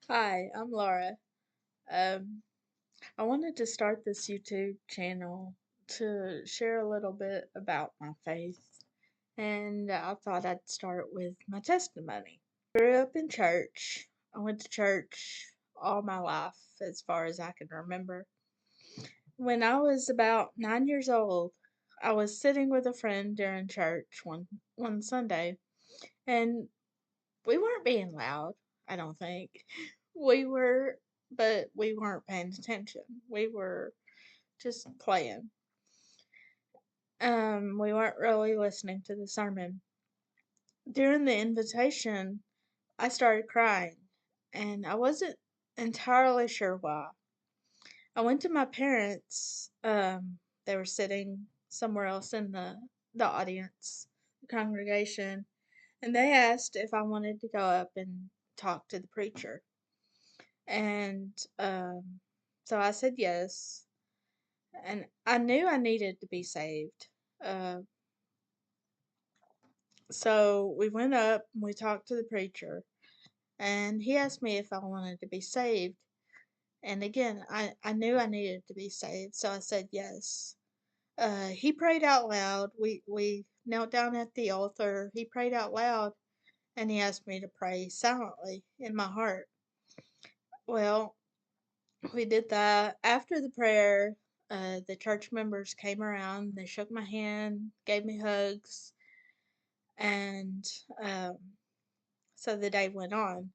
Hi, I'm Laura. Um, I wanted to start this YouTube channel to share a little bit about my faith, and I thought I'd start with my testimony. Grew up in church. I went to church all my life, as far as I can remember. When I was about 9 years old, I was sitting with a friend during church one Sunday, and we weren't being loud, I don't think. We were, but we weren't paying attention. We were just playing. We weren't really listening to the sermon. During the invitation, I started crying, and I wasn't entirely sure why. I went to my parents. They were sitting somewhere else in the audience, the congregation, and they asked if I wanted to go up and talk to the preacher. And so I said yes. And I knew I needed to be saved. Uh, so we went up and we talked to the preacher. And he asked me if I wanted to be saved. And again, I knew I needed to be saved. So I said yes. He prayed out loud. We knelt down at the altar. He prayed out loud. And he asked me to pray silently in my heart. Well, we did that. After the prayer, the church members came around. They shook my hand, gave me hugs, and um, so the day went on.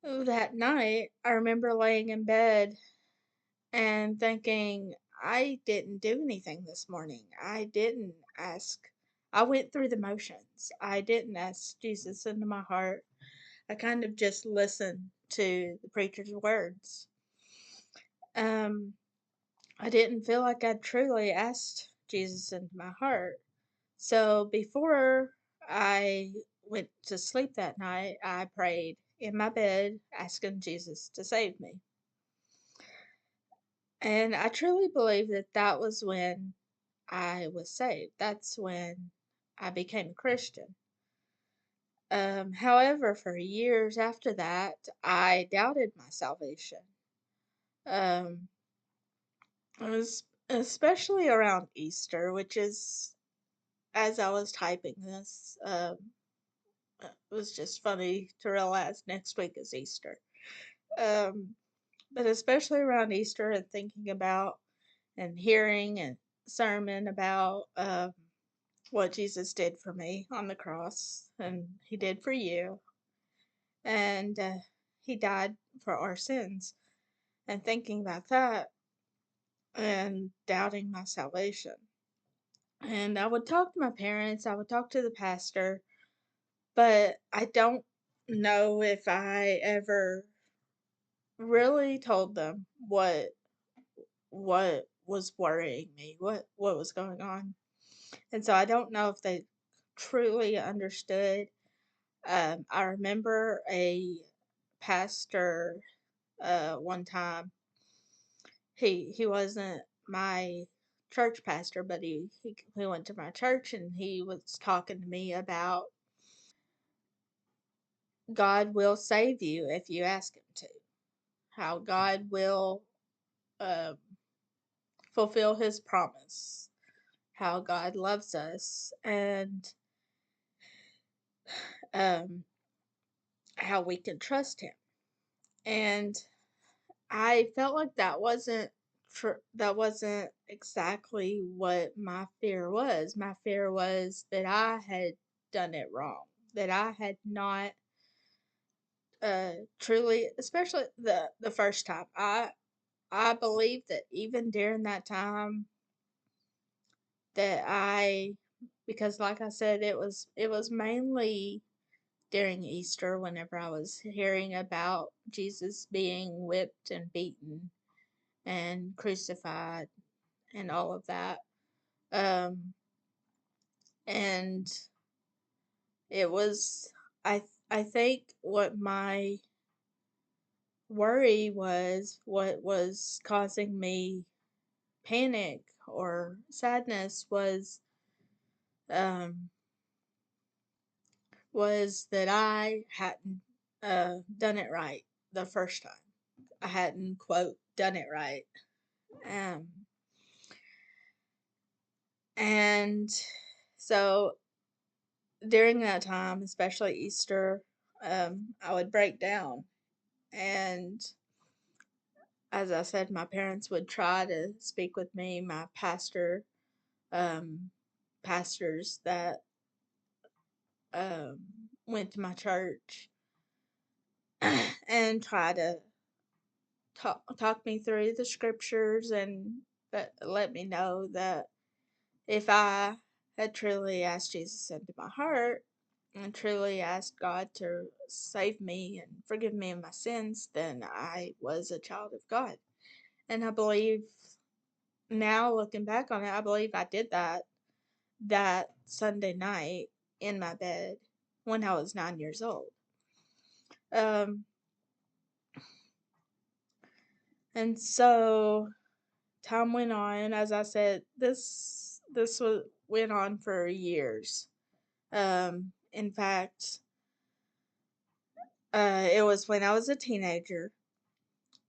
That night, I remember laying in bed and thinking, I didn't do anything this morning. I didn't ask. I went through the motions. I didn't ask Jesus into my heart. I kind of just listened to the preacher's words. Um, I didn't feel like I'd truly asked Jesus into my heart. So before I went to sleep that night, I prayed in my bed, asking Jesus to save me. And I truly believe that that was when I was saved. That's when I became a Christian. However, for years after that, I doubted my salvation. Um, it was especially around Easter, which is as I was typing this, it was just funny to realize next week is Easter. Um, but especially around Easter and thinking about and hearing a sermon about what Jesus did for me on the cross and he did for you. And he died for our sins. And thinking about that and doubting my salvation. And I would talk to my parents, I would talk to the pastor, but I don't know if I ever really told them what was worrying me, what was going on. And so I don't know if they truly understood. I remember a pastor one time. He wasn't my church pastor, but he went to my church and he was talking to me about God will save you if you ask him to. How God will um, fulfill his promise, how God loves us, and um, how we can trust him. And I felt like that wasn't exactly what my fear was. My fear was that I had done it wrong, that I had not truly, especially the first time. I believe that even during that time that I because like I said it was mainly during Easter whenever I was hearing about Jesus being whipped and beaten and crucified and all of that. Um and it was I think what my worry was what was causing me panic or sadness um was that I hadn't done it right the first time. I hadn't, quote, done it right. Um, and so during that time, especially Easter, I would break down. And as I said, my parents would try to speak with me, my um, pastors that um, went to my church, and try to talk me through the scriptures and let me know that if I had truly asked Jesus into my heart and truly asked God to save me and forgive me of my sins, then I was a child of God. And I believe now, looking back on it, I believe I did that Sunday night in my bed when I was 9 years old. Um, and so time went on. As I said, this went on for years. In fact, it was when I was a teenager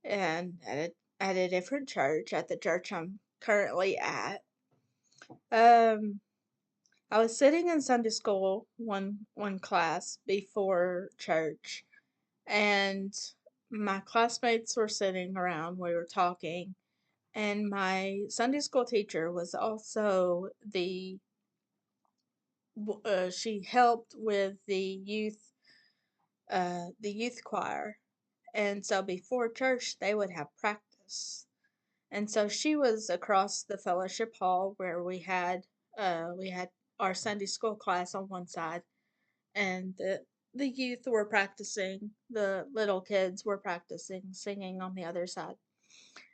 and at a different church, at the church I'm currently at. Um, I was sitting in Sunday school one class before church, and my classmates were sitting around. We were talking, and my Sunday school teacher was also she helped with the youth choir, and so before church they would have practice. And so she was across the fellowship hall where we had our Sunday school class on one side, and the youth were practicing, the little kids were practicing singing on the other side.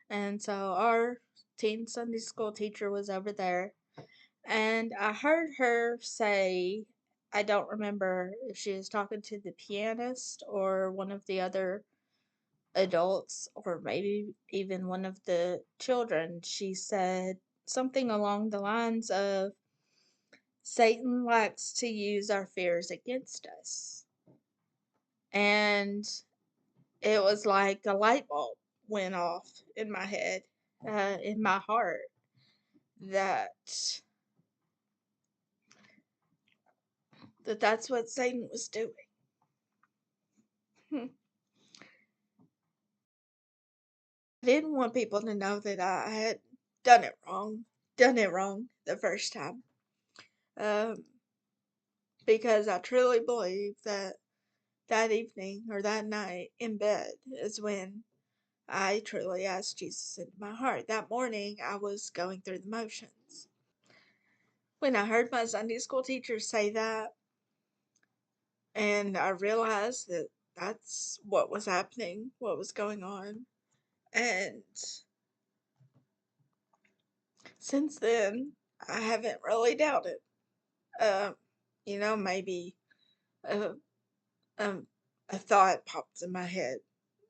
And so our teen Sunday school teacher was over there, and I heard her say, I don't remember if she was talking to the pianist or one of the other adults or maybe even one of the children. She said something along the lines of, Satan likes to use our fears against us. And it was like a light bulb went off in my head, in my heart, that that's what Satan was doing. I didn't want people to know that I had done it wrong the first time. Um, because I truly believe that that evening or that night in bed is when I truly asked Jesus into my heart. That morning, I was going through the motions. When I heard my Sunday school teacher say that, and I realized that that's what was happening, what was going on. And since then, I haven't really doubted. Uh, maybe a, a, a thought pops in my head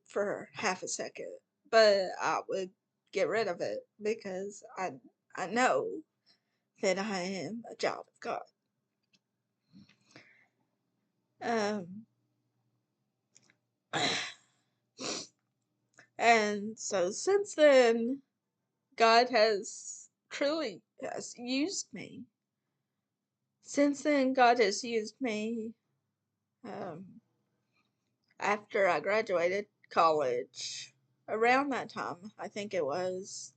for half a second, but I would get rid of it because I know that I am a child of God. Um, and so since then, God has truly has used me. Since then, God has used me. Um, After I graduated college, around that time, I think it was,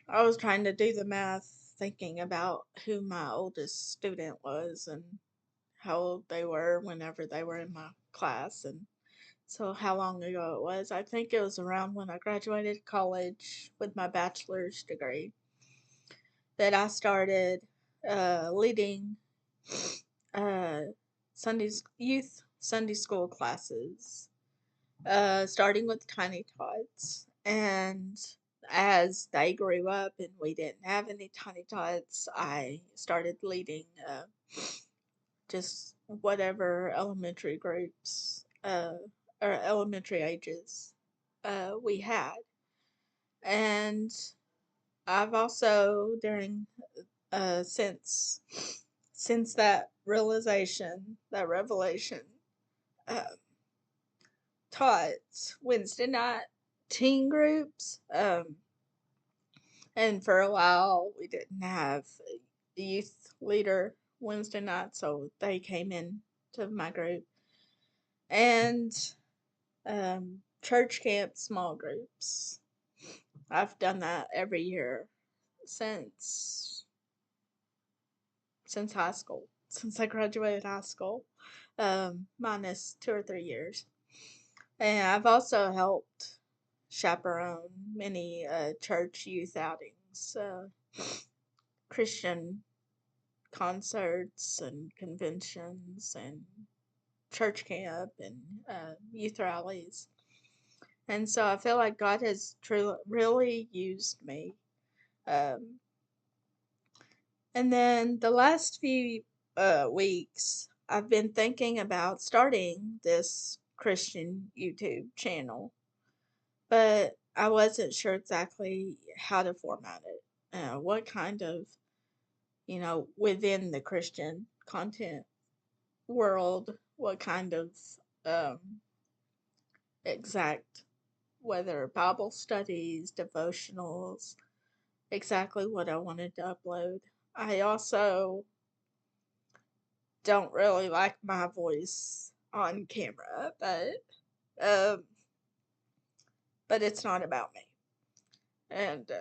I was trying to do the math, thinking about who my oldest student was and how old they were whenever they were in my class, and so how long ago it was. I think it was around when I graduated college with my bachelor's degree that I started leading uh, youth Sunday school classes, starting with Tiny Tots. And as they grew up and we didn't have any Tiny Tots, I started leading just whatever elementary groups or elementary ages we had. And I've also during since that revelation, uh, taught Wednesday night teen groups. And for a while, we didn't have a youth leader Wednesday night, so they came in to my group. And church camp small groups. I've done that every year since high school, since I graduated high school, minus 2 or 3 years. And I've also helped chaperone many church youth outings, Christian concerts and conventions and church camp and youth rallies. And so I feel like God has really used me. Um, and then the last few weeks, I've been thinking about starting this Christian YouTube channel, but I wasn't sure exactly how to format it. What kind of, within the Christian content world, what kind of um, exact, whether Bible studies, devotionals, exactly what I wanted to upload. I also don't really like my voice on camera, um, but it's not about me. And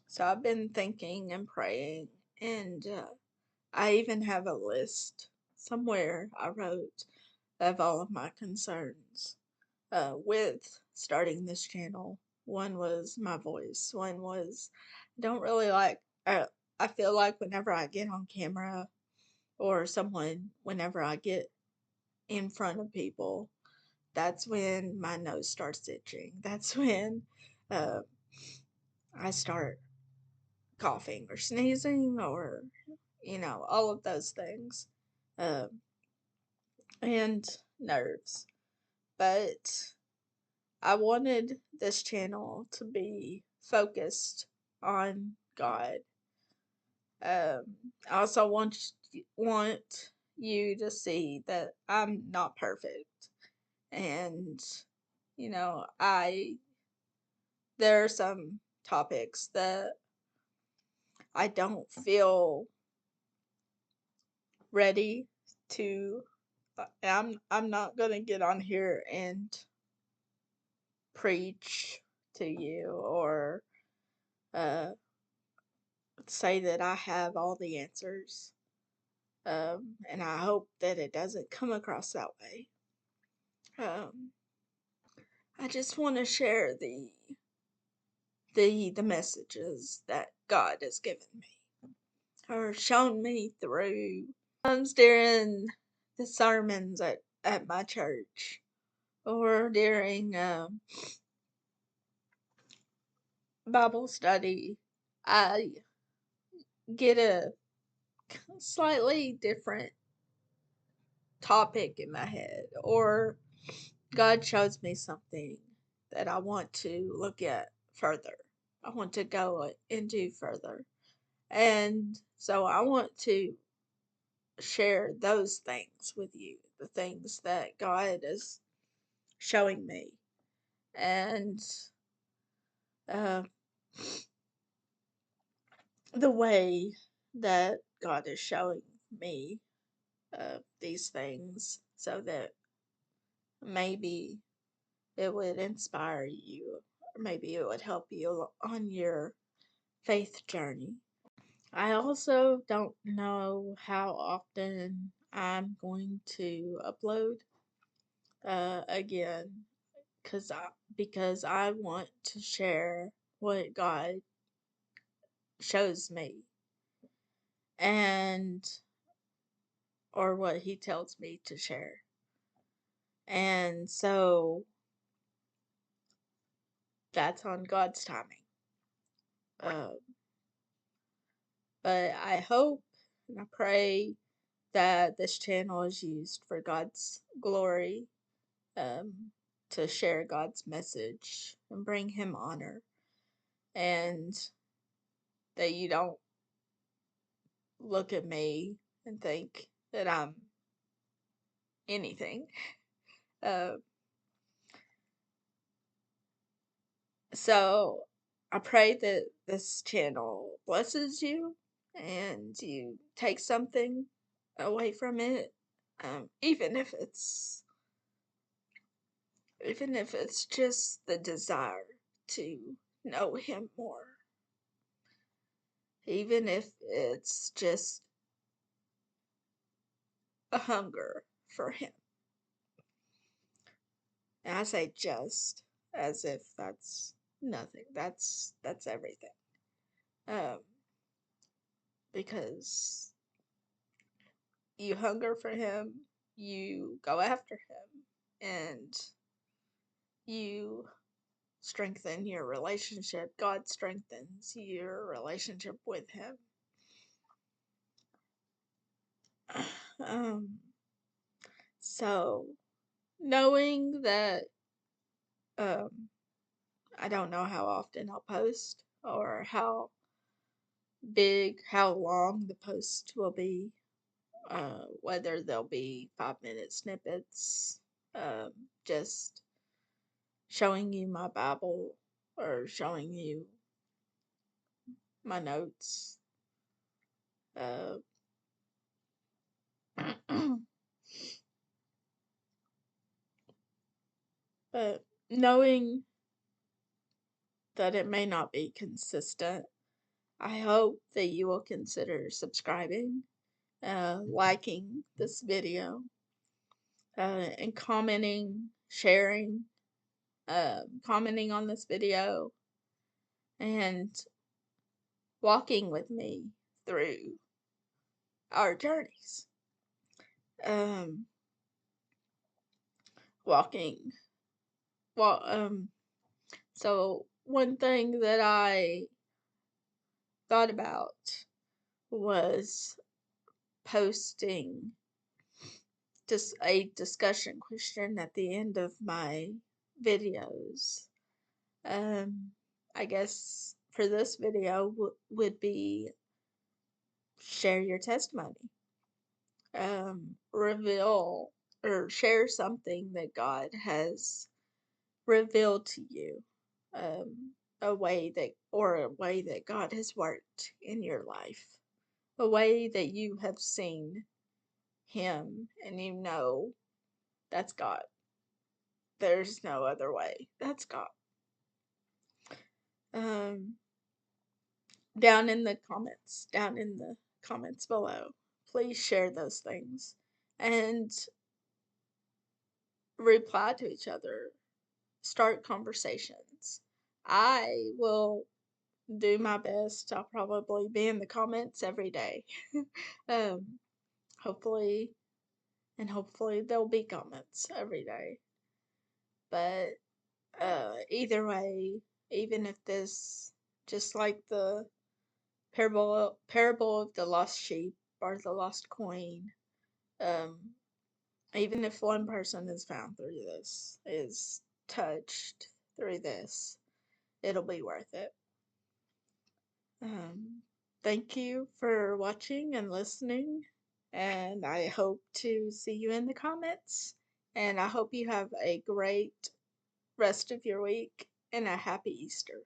so I've been thinking and praying, and I even have a list somewhere I wrote of all of my concerns with starting this channel. One was my voice. One was I don't really like. I feel like whenever I get on camera or whenever I get in front of people, that's when my nose starts itching. That's when uh, I start coughing or sneezing or all of those things, uh, and nerves. But I wanted this channel to be focused on God. I also want you to see that I'm not perfect, and I there are some topics that I don't feel ready to. I'm not gonna get on here and preach to you or uh, say that I have all the answers. And I hope that it doesn't come across that way. Um, I just want to share the messages that God has given me or shown me through times during the sermons at my church or during Bible study. I get a slightly different topic in my head, or God shows me something that I want to look at further. I want to go into further. And so I want to share those things with you, the things that God is showing me. And uh, the way that God is showing me these things so that maybe it would inspire you, or maybe it would help you on your faith journey. I also don't know how often I'm going to upload again cause because I want to share what God shows me and or what he tells me to share. And so that's on God's timing. Uh, but I hope and I pray that this channel is used for God's glory, um, to share God's message and bring Him honor, and that you don't look at me and think that I'm anything. Uh, so I pray that this channel blesses you and you take something away from it, um, even if it's even if it's just the desire to know him more, even if it's just a hunger for him. And I say just as if that's nothing. That's everything. Um, because you hunger for him, you go after him, and you strengthen your relationship. God strengthens your relationship with him. Um, so knowing that um, I don't know how often I'll post or how long the post will be, whether they'll be 5-minute snippets, just showing you my Bible or showing you my notes. Uh, but knowing that it may not be consistent, I hope that you will consider subscribing, liking this video, and sharing, commenting on this video, and walking with me through our journeys. Um, walking, well, so one thing that I thought about was posting just a discussion question at the end of my videos. I guess for this video would be share your testimony. Reveal or share something that God has revealed to you. A way that God has worked in your life. A way that you have seen him and you know that's God. There's no other way. That's God. Um, down in the comments below, please share those things and reply to each other. Start conversations. I will do my best. I'll probably be in the comments every day. um, hopefully, hopefully there'll be comments every day. But either way, even if this, just like the parable of the lost sheep or the lost coin, um, even if one person is found through this, is touched through this, it'll be worth it. Thank you for watching and listening, and I hope to see you in the comments, and I hope you have a great rest of your week and a happy Easter.